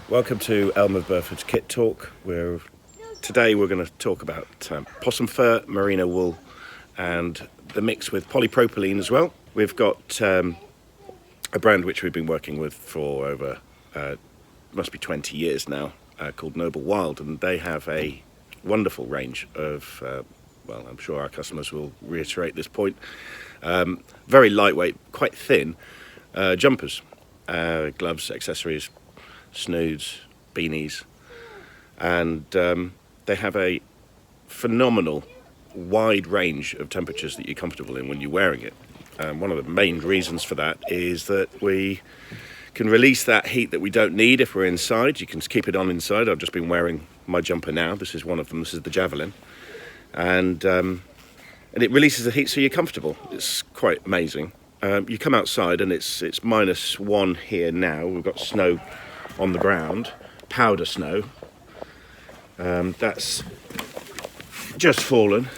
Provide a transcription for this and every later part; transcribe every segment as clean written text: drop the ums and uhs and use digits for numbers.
Welcome to Elm of Burford's Kit Talk. Today we're going to talk about possum fur, merino wool, and the mix with polypropylene as well. We've got a brand which we've been working with for over, must be 20 years now, called Wilde, and they have a wonderful range of, well, I'm sure our customers will reiterate this point, very lightweight, quite thin jumpers, gloves, accessories, snoods, beanies, and they have a phenomenal wide range of temperatures that you're comfortable in when you're wearing it. One of the main reasons for that is that we can release that heat that we don't need if we're inside. You can keep it on inside. I've just been wearing my jumper now. This is one of them. This is the Javelin, and it releases the heat so you're comfortable. It's quite amazing. You come outside and it's -1 here now. We've got snow on the ground, powder snow. That's just fallen.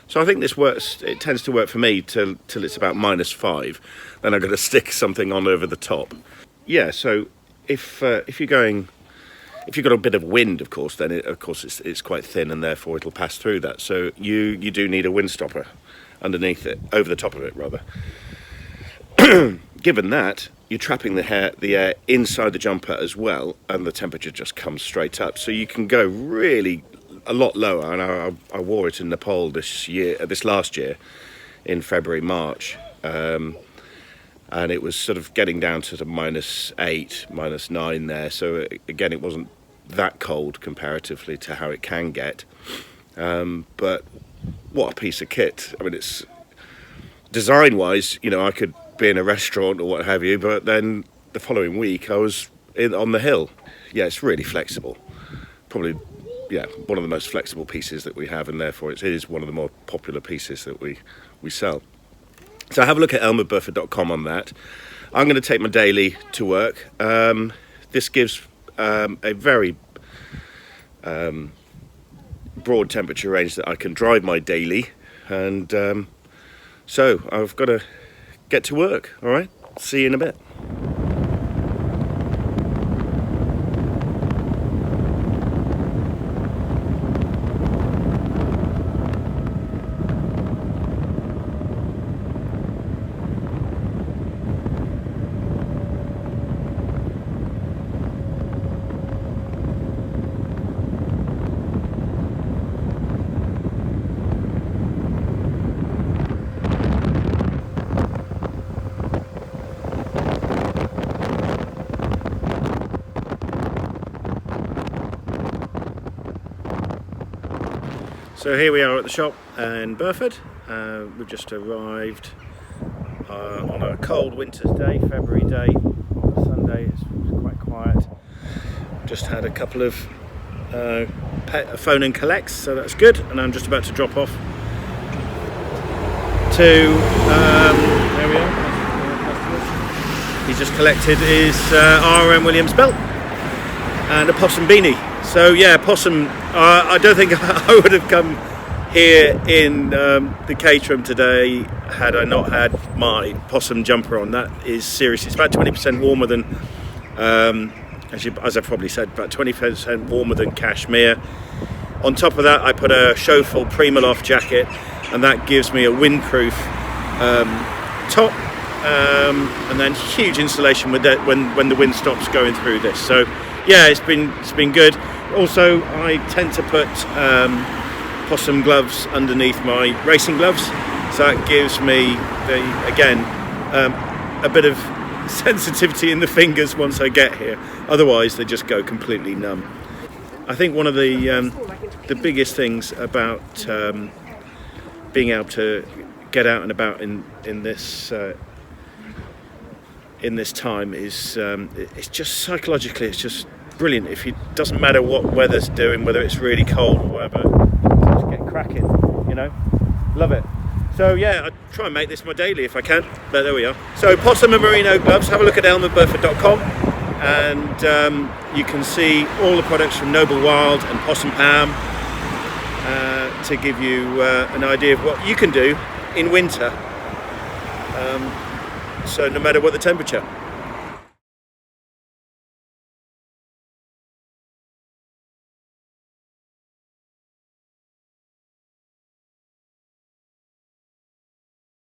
So I think this works. It tends to work for me till it's about -5. Then I've got to stick something on over the top. Yeah. So if you've got a bit of wind, of course, then it's quite thin, and therefore it'll pass through that. So you do need a wind stopper underneath it, over the top of it rather. Given that, you're trapping the air inside the jumper as well, and the temperature just comes straight up. So you can go really a lot lower. And I wore it in Nepal this last year, in February, March, and it was sort of getting down to the -8, -9 there. So again, it wasn't that cold comparatively to how it can get. But what a piece of kit! I mean, it's design-wise, I could be in a restaurant or what have you, but then the following week I was on the hill. Yeah, it's really flexible. Probably, one of the most flexible pieces that we have, and therefore it is one of the more popular pieces that we sell. So have a look at elmofburford.com on that. I'm going to take my daily to work. This gives a very broad temperature range that I can drive my daily, and so I've got to get to work. All right, see you in a bit. So here we are at the shop in Burford. We've just arrived on a cold winter's day, February day, on a Sunday. It's quite quiet. Just had a couple of phone and collects, so that's good. And I'm just about to drop off to, there we are. He's just collected his R.M. Williams belt and a possum beanie. So yeah, possum. I don't think I would have come here in the Caterham today had I not had my possum jumper on. That is seriously, it's about 20% warmer than, as I probably said, about 20% warmer than cashmere. On top of that, I put a Showful Primaloft jacket, and that gives me a windproof top, and then huge insulation with that when the wind stops going through this. So yeah, it's been good. Also, I tend to put possum gloves underneath my racing gloves, so that gives me a bit of sensitivity in the fingers once I get here. Otherwise, they just go completely numb. I think one of the biggest things about being able to get out and about in this time is it's just psychologically, it's just brilliant. If it doesn't matter what weather's doing, whether it's really cold or whatever, just get cracking, love it. So yeah, I try and make this my daily if I can, but there we are. So Possum and Merino gloves, have a look at elmofburford.com, and you can see all the products from Wilde and Possum to give you an idea of what you can do in winter, so no matter what the temperature.